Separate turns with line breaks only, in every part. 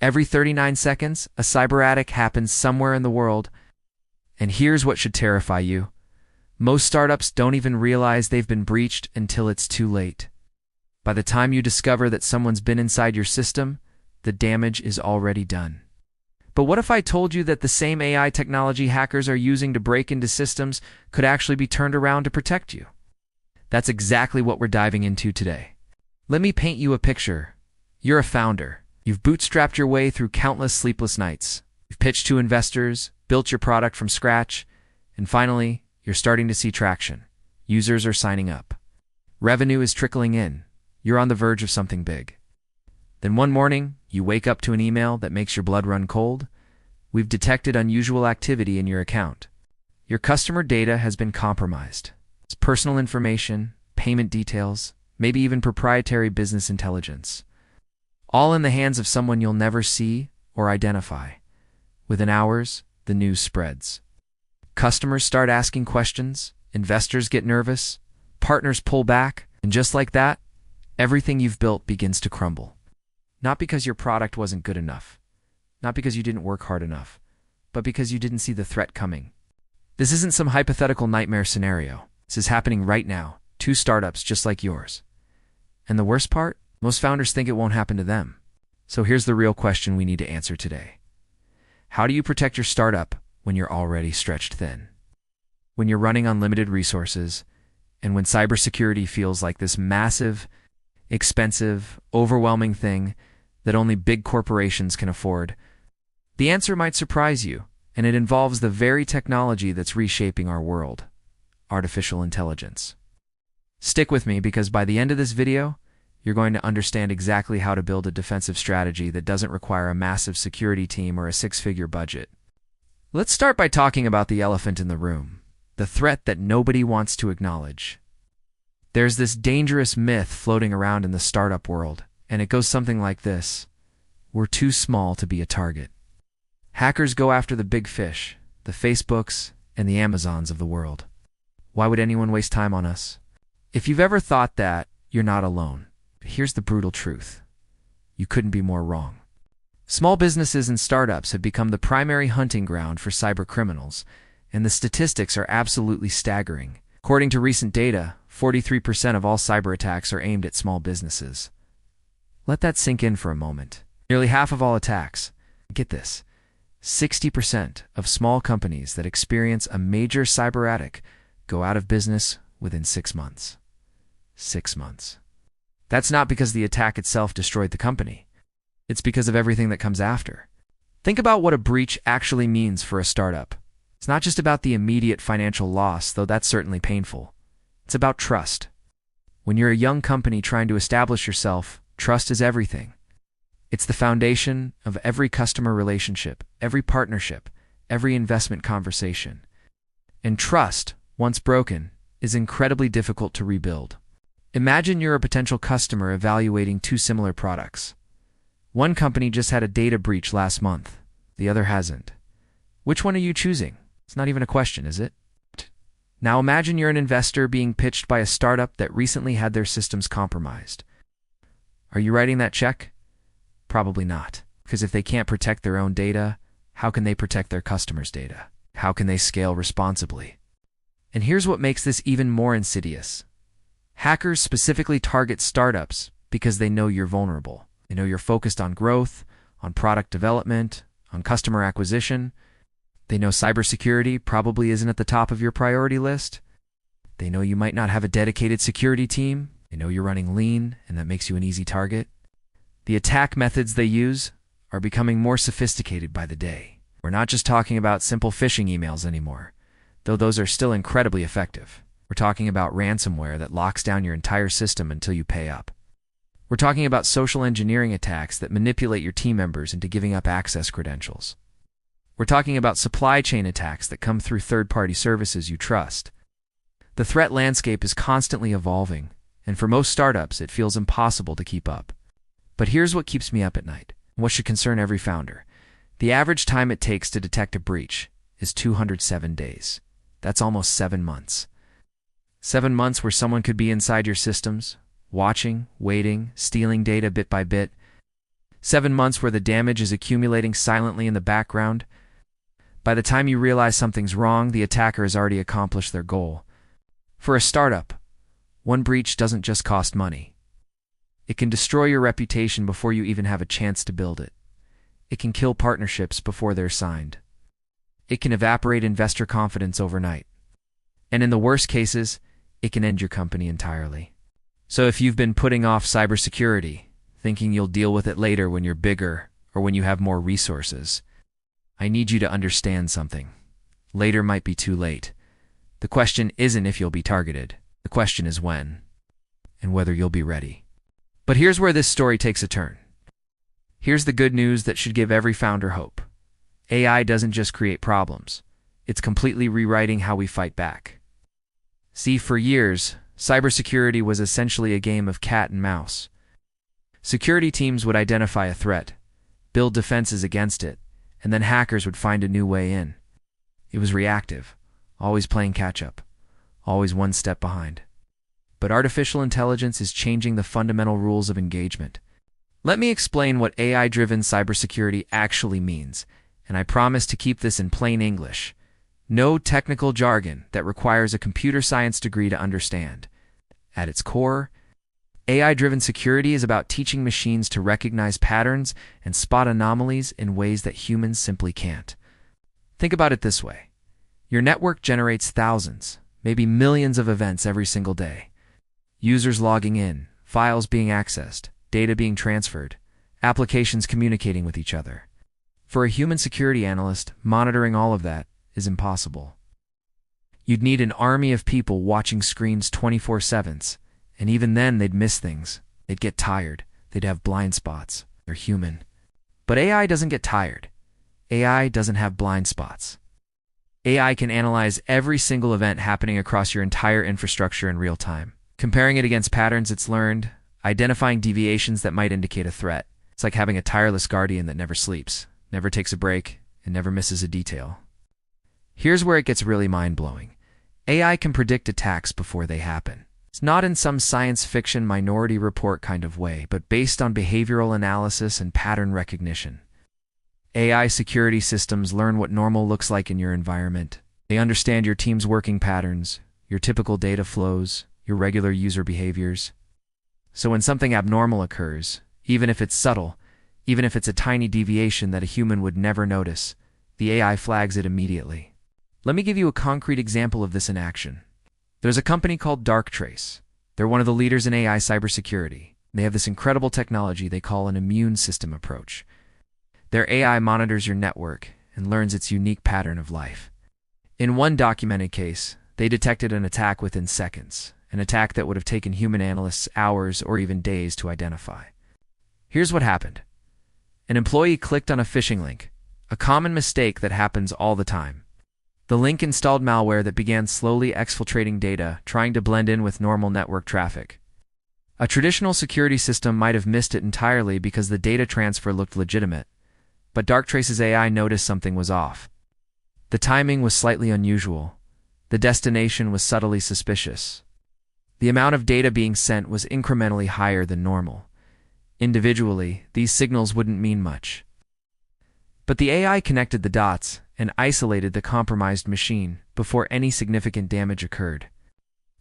Every 39 seconds, a cyberattack happens somewhere in the world. And here's what should terrify you. Most startups don't even realize they've been breached until it's too late. By the time you discover that someone's been inside your system, the damage is already done. But what if I told you that the same AI technology hackers are using to break into systems could actually be turned around to protect you? That's exactly what we're diving into today. Let me paint you a picture. You're a founder. You've bootstrapped your way through countless sleepless nights. You've pitched to investors, built your product from scratch, and finally, you're starting to see traction. Users are signing up. Revenue is trickling in. You're on the verge of something big. Then one morning, you wake up to an email that makes your blood run cold. We've detected unusual activity in your account. Your customer data has been compromised. It's personal information, payment details, maybe even proprietary business intelligence. All in the hands of someone you'll never see or identify. Within hours, the news spreads. Customers start asking questions, investors get nervous, partners pull back, and just like that, everything you've built begins to crumble. Not because your product wasn't good enough, not because you didn't work hard enough, but because you didn't see the threat coming. This isn't some hypothetical nightmare scenario. This is happening right now. 2 startups just like yours. And the worst part? Most founders think it won't happen to them. So here's the real question we need to answer today. How do you protect your startup when you're already stretched thin? When you're running on limited resources, and when cybersecurity feels like this massive, expensive, overwhelming thing that only big corporations can afford? The answer might surprise you, and it involves the very technology that's reshaping our world: artificial intelligence. Stick with me, because by the end of this video, you're going to understand exactly how to build a defensive strategy that doesn't require a massive security team or a 6-figure budget. Let's start by talking about the elephant in the room, the threat that nobody wants to acknowledge. There's this dangerous myth floating around in the startup world, and it goes something like this: we're too small to be a target. Hackers go after the big fish, the Facebooks and the Amazons of the world. Why would anyone waste time on us? If you've ever thought that, you're not alone. But here's the brutal truth. You couldn't be more wrong. Small businesses and startups have become the primary hunting ground for cyber criminals, and the statistics are absolutely staggering. According to recent data, 43% of all cyber attacks are aimed at small businesses. Let that sink in for a moment. Nearly half of all attacks, get this, 60% of small companies that experience a major cyber attack go out of business within 6 months. 6 months. That's not because the attack itself destroyed the company. It's because of everything that comes after. Think about what a breach actually means for a startup. It's not just about the immediate financial loss, though that's certainly painful. It's about trust. When you're a young company trying to establish yourself, trust is everything. It's the foundation of every customer relationship, every partnership, every investment conversation. And trust, once broken, is incredibly difficult to rebuild. Imagine you're a potential customer evaluating 2 similar products. One company just had a data breach last month. The other hasn't. Which one are you choosing? It's not even a question, is it? Now imagine you're an investor being pitched by a startup that recently had their systems compromised. Are you writing that check? Probably not. Because if they can't protect their own data, how can they protect their customers' data? How can they scale responsibly? And here's what makes this even more insidious. Hackers specifically target startups because they know you're vulnerable. They know you're focused on growth, on product development, on customer acquisition. They know cybersecurity probably isn't at the top of your priority list. They know you might not have a dedicated security team. They know you're running lean, and that makes you an easy target. The attack methods they use are becoming more sophisticated by the day. We're not just talking about simple phishing emails anymore, though those are still incredibly effective. We're talking about ransomware that locks down your entire system until you pay up. We're talking about social engineering attacks that manipulate your team members into giving up access credentials. We're talking about supply chain attacks that come through third-party services you trust. The threat landscape is constantly evolving, and for most startups, it feels impossible to keep up. But here's what keeps me up at night, and what should concern every founder. The average time it takes to detect a breach is 207 days. That's almost 7 months. 7 months where someone could be inside your systems, watching, waiting, stealing data bit by bit. 7 months where the damage is accumulating silently in the background. By the time you realize something's wrong, the attacker has already accomplished their goal. For a startup, one breach doesn't just cost money. It can destroy your reputation before you even have a chance to build it. It can kill partnerships before they're signed. It can evaporate investor confidence overnight. And in the worst cases, it can end your company entirely. So if you've been putting off cybersecurity, thinking you'll deal with it later when you're bigger or when you have more resources, I need you to understand something. Later might be too late. The question isn't if you'll be targeted. The question is when, and whether you'll be ready. But here's where this story takes a turn. Here's the good news that should give every founder hope. AI doesn't just create problems. It's completely rewriting how we fight back. See, for years, cybersecurity was essentially a game of cat and mouse. Security teams would identify a threat, build defenses against it, and then hackers would find a new way in. It was reactive, always playing catch-up, always one step behind. But artificial intelligence is changing the fundamental rules of engagement. Let me explain what AI-driven cybersecurity actually means, and I promise to keep this in plain English. No technical jargon that requires a computer science degree to understand. At its core, AI-driven security is about teaching machines to recognize patterns and spot anomalies in ways that humans simply can't. Think about it this way. Your network generates thousands, maybe millions of events every single day. Users logging in, files being accessed, data being transferred, applications communicating with each other. For a human security analyst, monitoring all of that is impossible. You'd need an army of people watching screens 24/7, and even then they'd miss things. They'd get tired. They'd have blind spots. They're human. But AI doesn't get tired. AI doesn't have blind spots. AI can analyze every single event happening across your entire infrastructure in real time, comparing it against patterns it's learned, identifying deviations that might indicate a threat. It's like having a tireless guardian that never sleeps, never takes a break, and never misses a detail. Here's where it gets really mind-blowing. AI can predict attacks before they happen. It's not in some science fiction Minority Report kind of way, but based on behavioral analysis and pattern recognition. AI security systems learn what normal looks like in your environment. They understand your team's working patterns, your typical data flows, your regular user behaviors. So when something abnormal occurs, even if it's subtle, even if it's a tiny deviation that a human would never notice, the AI flags it immediately. Let me give you a concrete example of this in action. There's a company called Darktrace. They're one of the leaders in AI cybersecurity. They have this incredible technology they call an immune system approach. Their AI monitors your network and learns its unique pattern of life. In one documented case, they detected an attack within seconds, an attack that would have taken human analysts hours or even days to identify. Here's what happened. An employee clicked on a phishing link, a common mistake that happens all the time. The link installed malware that began slowly exfiltrating data, trying to blend in with normal network traffic. A traditional security system might have missed it entirely because the data transfer looked legitimate, but Darktrace's AI noticed something was off. The timing was slightly unusual. The destination was subtly suspicious. The amount of data being sent was incrementally higher than normal. Individually, these signals wouldn't mean much. But the AI connected the dots and isolated the compromised machine before any significant damage occurred.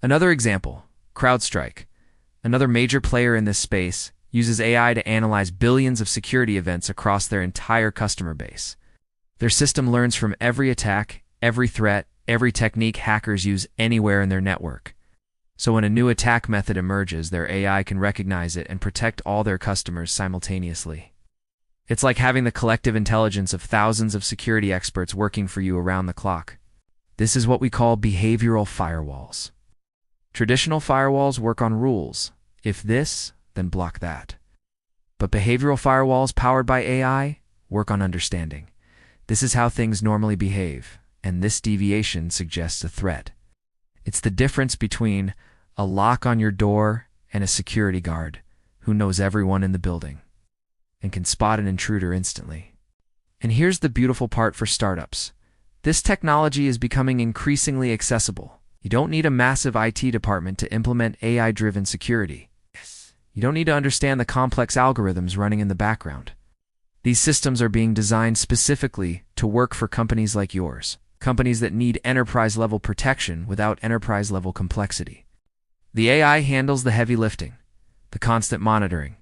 Another example, CrowdStrike, another major player in this space, uses AI to analyze billions of security events across their entire customer base. Their system learns from every attack, every threat, every technique hackers use anywhere in their network. So when a new attack method emerges, their AI can recognize it and protect all their customers simultaneously. It's like having the collective intelligence of thousands of security experts working for you around the clock. This is what we call behavioral firewalls. Traditional firewalls work on rules. If this, then block that. But behavioral firewalls powered by AI work on understanding. This is how things normally behave, and this deviation suggests a threat. It's the difference between a lock on your door and a security guard who knows everyone in the building and can spot an intruder instantly. And here's the beautiful part for startups. This technology is becoming increasingly accessible. You don't need a massive IT department to implement AI-driven security. You don't need to understand the complex algorithms running in the background. These systems are being designed specifically to work for companies like yours, companies that need enterprise-level protection without enterprise-level complexity. The AI handles the heavy lifting, the constant monitoring,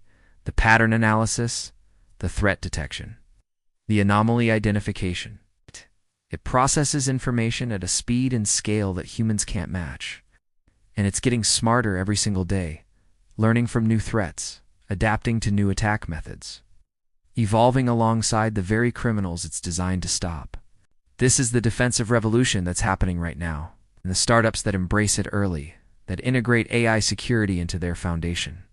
the pattern analysis, the threat detection, the anomaly identification. It processes information at a speed and scale that humans can't match. And it's getting smarter every single day, learning from new threats, adapting to new attack methods, evolving alongside the very criminals it's designed to stop. This is the defensive revolution that's happening right now, and the startups that embrace it early, that integrate AI security into their foundation,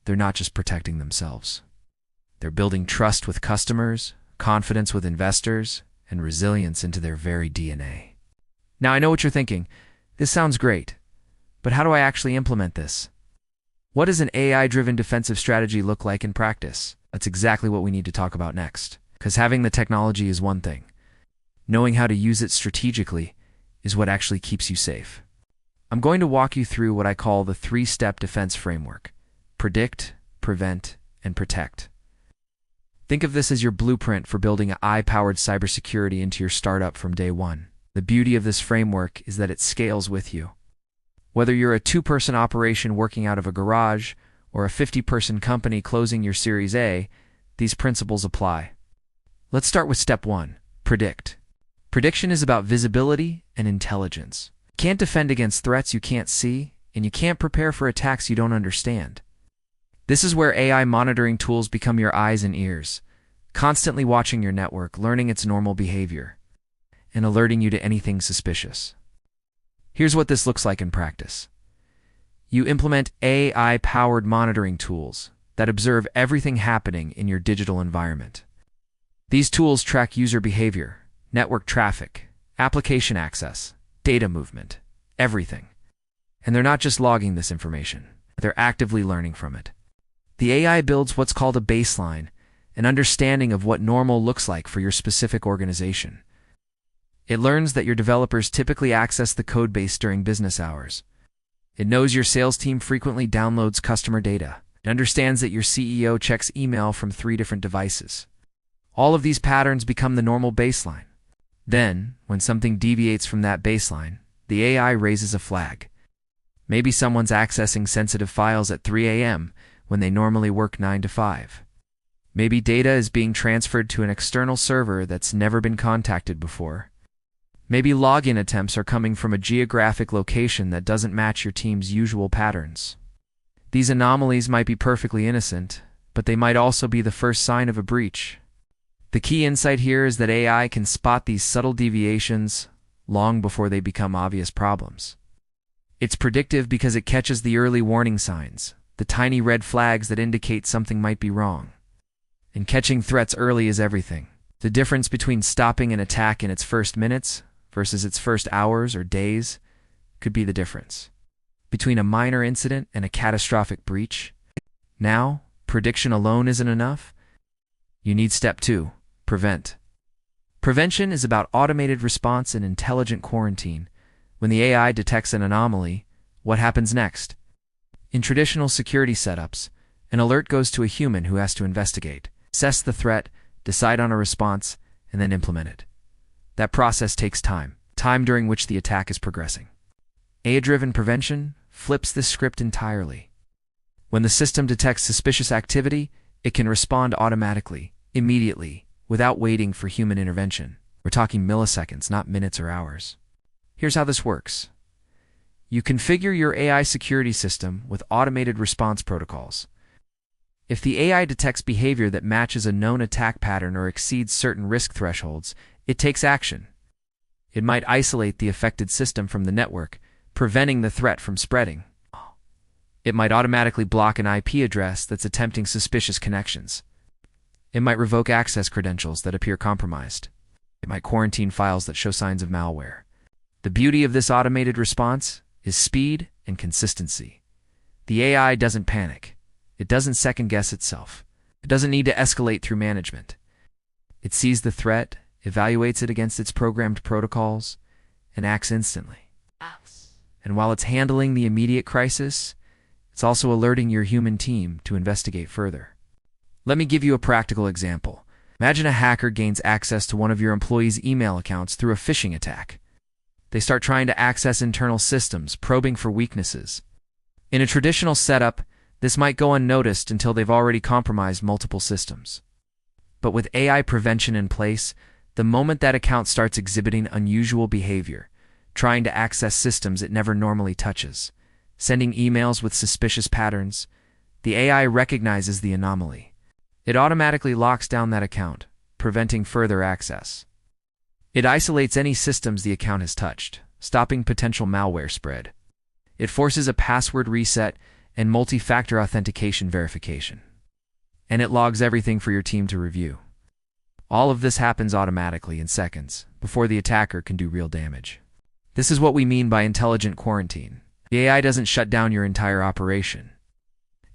they're not just protecting themselves. They're building trust with customers, confidence with investors, and resilience into their very DNA. Now, I know what you're thinking. This sounds great, but how do I actually implement this? What does an AI-driven defensive strategy look like in practice? That's exactly what we need to talk about next. Because having the technology is one thing. Knowing how to use it strategically is what actually keeps you safe. I'm going to walk you through what I call the three-step defense framework: predict, prevent, and protect. Think of this as your blueprint for building AI-powered cybersecurity into your startup from day one. The beauty of this framework is that it scales with you. Whether you're a 2-person operation working out of a garage or a 50-person company closing your Series A, these principles apply. Let's start with step 1, predict. Prediction is about visibility and intelligence. You can't defend against threats you can't see, and you can't prepare for attacks you don't understand. This is where AI monitoring tools become your eyes and ears, constantly watching your network, learning its normal behavior, and alerting you to anything suspicious. Here's what this looks like in practice. You implement AI-powered monitoring tools that observe everything happening in your digital environment. These tools track user behavior, network traffic, application access, data movement, everything. And they're not just logging this information, they're actively learning from it. The AI builds what's called a baseline, an understanding of what normal looks like for your specific organization. It learns that your developers typically access the code base during business hours. It knows your sales team frequently downloads customer data. It understands that your CEO checks email from 3 different devices. All of these patterns become the normal baseline. Then, when something deviates from that baseline, the AI raises a flag. Maybe someone's accessing sensitive files at 3 a.m. when they normally work 9 to 5. Maybe data is being transferred to an external server that's never been contacted before. Maybe login attempts are coming from a geographic location that doesn't match your team's usual patterns. These anomalies might be perfectly innocent, but they might also be the first sign of a breach. The key insight here is that AI can spot these subtle deviations long before they become obvious problems. It's predictive because it catches the early warning signs, the tiny red flags that indicate something might be wrong. And catching threats early is everything. The difference between stopping an attack in its first minutes versus its first hours or days could be the difference between a minor incident and a catastrophic breach. Now, prediction alone isn't enough. You need step 2, prevent. Prevention is about automated response and intelligent quarantine. When the AI detects an anomaly, what happens next? In traditional security setups, an alert goes to a human who has to investigate, assess the threat, decide on a response, and then implement it. That process takes time during which the attack is progressing. AI-driven prevention flips this script entirely. When the system detects suspicious activity, it can respond automatically, immediately, without waiting for human intervention. We're talking milliseconds, not minutes or hours. Here's how this works. You configure your AI security system with automated response protocols. If the AI detects behavior that matches a known attack pattern or exceeds certain risk thresholds, it takes action. It might isolate the affected system from the network, preventing the threat from spreading. It might automatically block an IP address that's attempting suspicious connections. It might revoke access credentials that appear compromised. It might quarantine files that show signs of malware. The beauty of this automated response is speed and consistency. The AI doesn't panic. It doesn't second-guess itself. It doesn't need to escalate through management. It sees the threat, evaluates it against its programmed protocols, and acts instantly. And while it's handling the immediate crisis, It's also alerting your human team to investigate further. Let me give you a practical example. Imagine a hacker gains access to one of your employees' email accounts through a phishing attack. They start trying to access internal systems, probing for weaknesses. In a traditional setup, this might go unnoticed until they've already compromised multiple systems. But with AI prevention in place, the moment that account starts exhibiting unusual behavior, trying to access systems it never normally touches, sending emails with suspicious patterns, the AI recognizes the anomaly. It automatically locks down that account, preventing further access. It isolates any systems the account has touched, stopping potential malware spread. It forces a password reset and multi-factor authentication verification. And it logs everything for your team to review. All of this happens automatically in seconds, before the attacker can do real damage. This is what we mean by intelligent quarantine. The AI doesn't shut down your entire operation.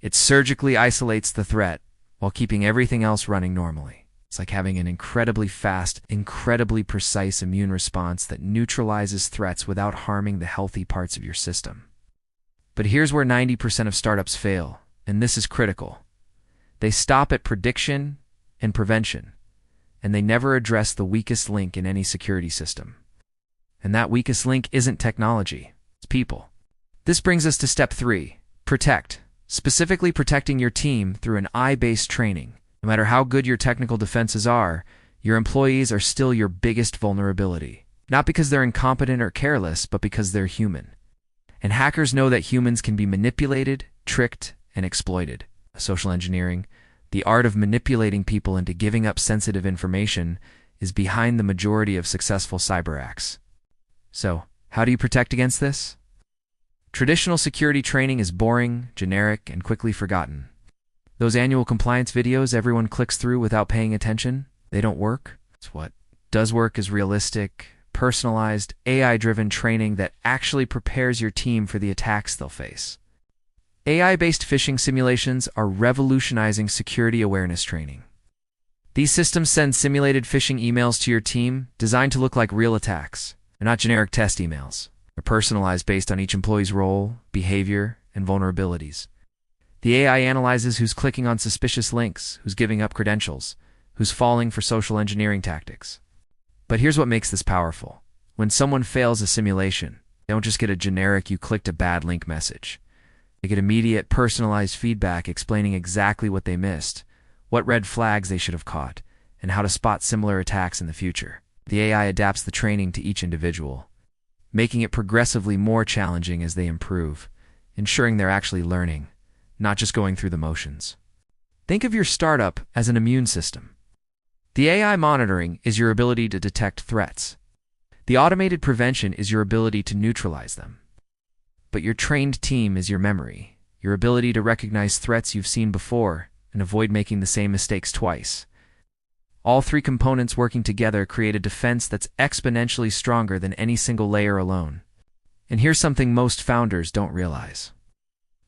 It surgically isolates the threat while keeping everything else running normally. It's like having an incredibly fast, incredibly precise immune response that neutralizes threats without harming the healthy parts of your system. But here's where 90% of startups fail, and this is critical. They stop at prediction and prevention, and they never address the weakest link in any security system. And that weakest link isn't technology, it's people. This brings us to step 3, protect. Specifically protecting your team through an AI-based training. No matter how good your technical defenses are, your employees are still your biggest vulnerability. Not because they're incompetent or careless, but because they're human. And hackers know that humans can be manipulated, tricked, and exploited. Social engineering, the art of manipulating people into giving up sensitive information, is behind the majority of successful cyberacts. So, how do you protect against this? Traditional security training is boring, generic, and quickly forgotten. Those annual compliance videos everyone clicks through without paying attention, they don't work. What does work is realistic, personalized, AI-driven training that actually prepares your team for the attacks they'll face. AI-based phishing simulations are revolutionizing security awareness training. These systems send simulated phishing emails to your team designed to look like real attacks. They're not generic test emails. They're personalized based on each employee's role, behavior, and vulnerabilities. The AI analyzes who's clicking on suspicious links, who's giving up credentials, who's falling for social engineering tactics. But here's what makes this powerful. When someone fails a simulation, they don't just get a generic "you clicked a bad link" message. They get immediate, personalized feedback explaining exactly what they missed, what red flags they should have caught, and how to spot similar attacks in the future. The AI adapts the training to each individual, making it progressively more challenging as they improve, ensuring they're actually learning, not just going through the motions. Think of your startup as an immune system. The AI monitoring is your ability to detect threats. The automated prevention is your ability to neutralize them. But your trained team is your memory, your ability to recognize threats you've seen before and avoid making the same mistakes twice. All three components working together create a defense that's exponentially stronger than any single layer alone. And here's something most founders don't realize.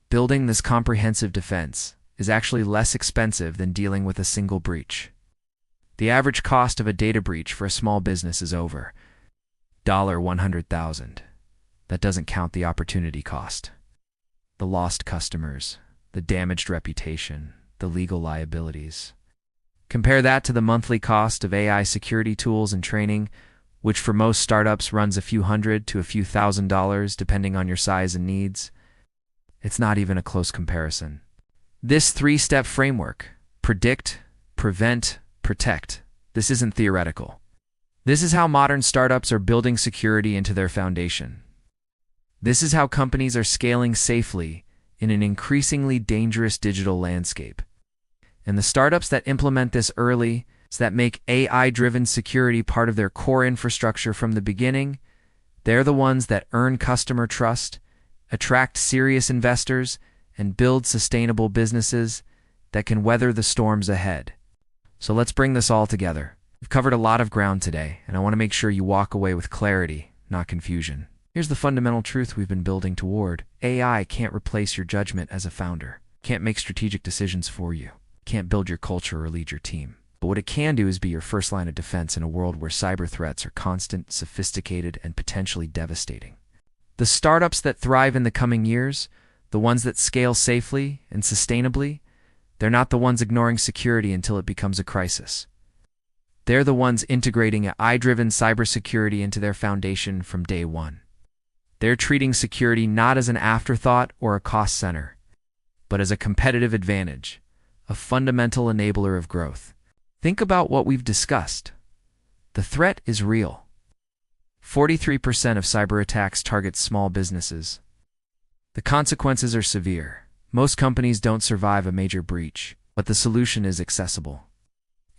Building this comprehensive defense is actually less expensive than dealing with a single breach. The average cost of a data breach for a small business is over $100,000. That doesn't count the opportunity cost. The lost customers, the damaged reputation, the legal liabilities. Compare that to the monthly cost of AI security tools and training, which for most startups runs a few hundred to a few $1,000s depending on your size and needs. It's not even a close comparison. This 3-step framework, predict, prevent, protect, this isn't theoretical. This is how modern startups are building security into their foundation. This is how companies are scaling safely in an increasingly dangerous digital landscape. And the startups that implement this early, that make AI-driven security part of their core infrastructure from the beginning, they're the ones that earn customer trust, attract serious investors, and build sustainable businesses that can weather the storms ahead. So let's bring this all together. We've covered a lot of ground today, and I want to make sure you walk away with clarity, not confusion. Here's the fundamental truth we've been building toward. AI can't replace your judgment as a founder, can't make strategic decisions for you, can't build your culture or lead your team. But what it can do is be your first line of defense in a world where cyber threats are constant, sophisticated, and potentially devastating. The startups that thrive in the coming years, the ones that scale safely and sustainably, they're not the ones ignoring security until it becomes a crisis. They're the ones integrating AI-driven cybersecurity into their foundation from day one. They're treating security not as an afterthought or a cost center, but as a competitive advantage, a fundamental enabler of growth. Think about what we've discussed. The threat is real. 43% of cyberattacks target small businesses. The consequences are severe. Most companies don't survive a major breach, but the solution is accessible.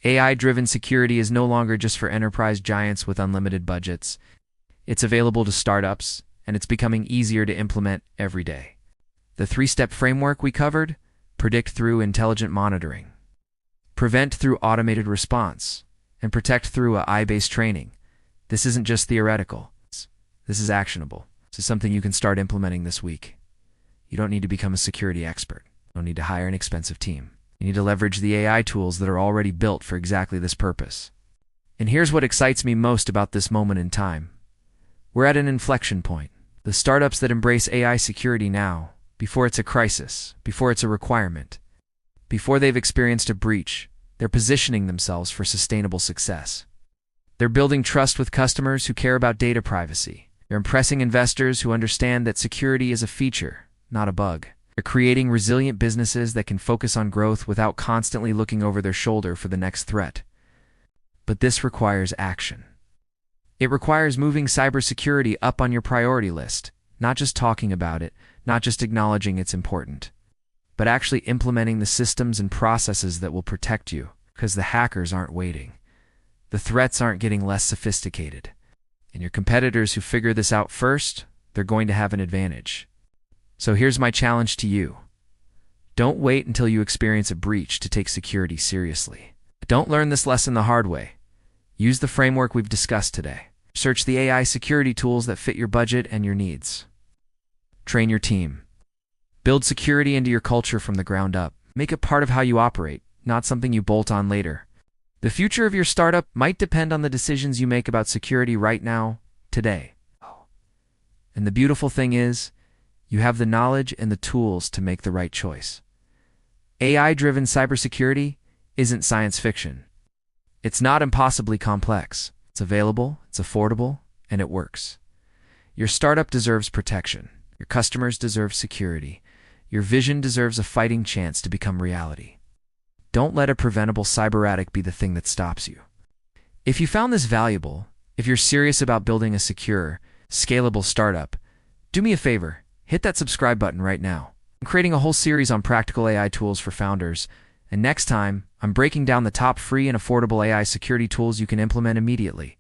AI-driven security is no longer just for enterprise giants with unlimited budgets. It's available to startups, and it's becoming easier to implement every day. The three-step framework we covered: predict through intelligent monitoring, prevent through automated response, and protect through AI-based training. This isn't just theoretical. This is actionable. This is something you can start implementing this week. You don't need to become a security expert. You don't need to hire an expensive team. You need to leverage the AI tools that are already built for exactly this purpose. And here's what excites me most about this moment in time. We're at an inflection point. The startups that embrace AI security now, before it's a crisis, before it's a requirement, before they've experienced a breach, they're positioning themselves for sustainable success. They're building trust with customers who care about data privacy. They're impressing investors who understand that security is a feature, not a bug. They're creating resilient businesses that can focus on growth without constantly looking over their shoulder for the next threat. But this requires action. It requires moving cybersecurity up on your priority list, not just talking about it, not just acknowledging it's important, but actually implementing the systems and processes that will protect you, because the hackers aren't waiting. The threats aren't getting less sophisticated. And your competitors who figure this out first, they're going to have an advantage. So here's my challenge to you. Don't wait until you experience a breach to take security seriously. Don't learn this lesson the hard way. Use the framework we've discussed today. Search the AI security tools that fit your budget and your needs. Train your team. Build security into your culture from the ground up. Make it part of how you operate, not something you bolt on later. The future of your startup might depend on the decisions you make about security right now, today. And the beautiful thing is, you have the knowledge and the tools to make the right choice. AI-driven cybersecurity isn't science fiction. It's not impossibly complex. It's available, it's affordable, and it works. Your startup deserves protection. Your customers deserve security. Your vision deserves a fighting chance to become reality. Don't let a preventable cyberattack be the thing that stops you. If you found this valuable, if you're serious about building a secure, scalable startup, do me a favor, hit that subscribe button right now. I'm creating a whole series on practical AI tools for founders, and next time, I'm breaking down the top free and affordable AI security tools you can implement immediately.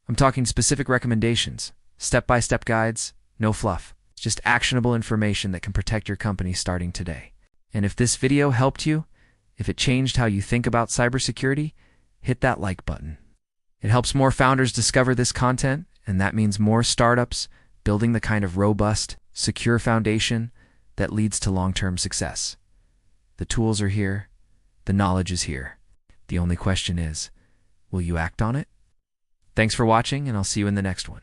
I'm talking specific recommendations, step-by-step guides, no fluff. It's just actionable information that can protect your company starting today. And if this video helped you, if it changed how you think about cybersecurity, hit that like button. It helps more founders discover this content, and that means more startups building the kind of robust, secure foundation that leads to long-term success. The tools are here. The knowledge is here. The only question is, will you act on it? Thanks for watching, and I'll see you in the next one.